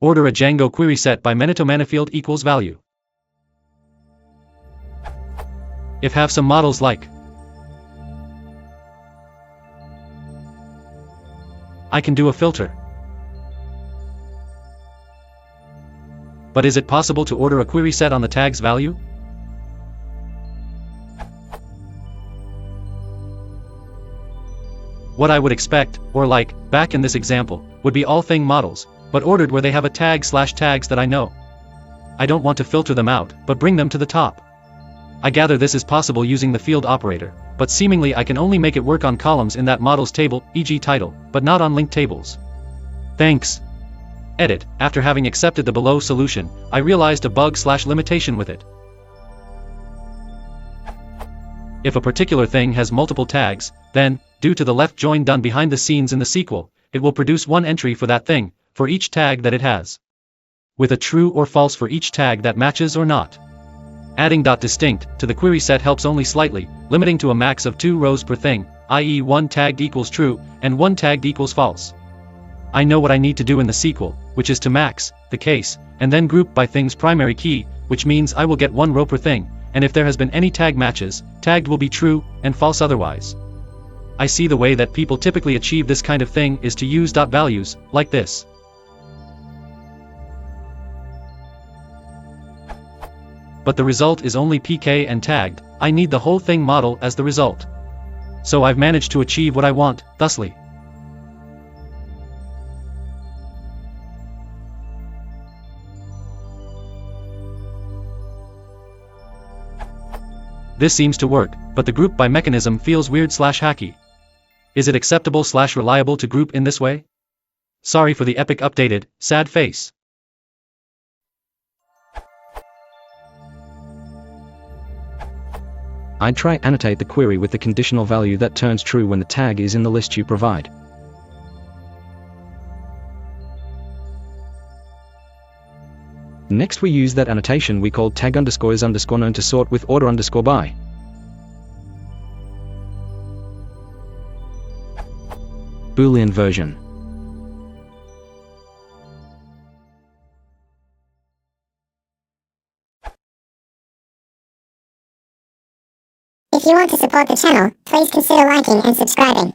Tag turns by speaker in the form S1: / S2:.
S1: Order a Django query set by ManyToManyField equals value. If have some models like I can do a filter. But is it possible to order a query set on the tag's value? What I would expect, or like, back in this example, would be all thing models, but ordered where they have a tag/tags that I know. I don't want to filter them out, but bring them to the top. I gather this is possible using the field operator, but seemingly I can only make it work on columns in that models table, e.g. title, but not on linked tables. Thanks. Edit. After having accepted the below solution, I realized a bug/limitation with it. If a particular thing has multiple tags, then, due to the left join done behind the scenes in the SQL, it will produce one entry for that thing, for each tag that it has, with a true or false for each tag that matches or not. Adding .distinct to the query set helps only slightly, limiting to a max of 2 rows per thing, i.e. one tagged equals true, and one tagged equals false. I know what I need to do in the SQL, which is to max the case, and then group by thing's primary key, which means I will get 1 row per thing, and if there has been any tag matches, tagged will be true, and false otherwise. I see the way that people typically achieve this kind of thing is to use .values, like this. But the result is only pk and tagged. I need the whole thing model as the result. So I've managed to achieve what I want, thusly. This seems to work, but the group by mechanism feels weird/hacky. Is it acceptable/reliable to group in this way? Sorry for the epic updated, sad face.
S2: I'd try annotate the query with the conditional value that turns true when the tag is in the list you provide. Next we use that annotation we called tag_is_known to sort with order_by. Boolean version.
S3: If you want to support the channel, please consider liking and subscribing.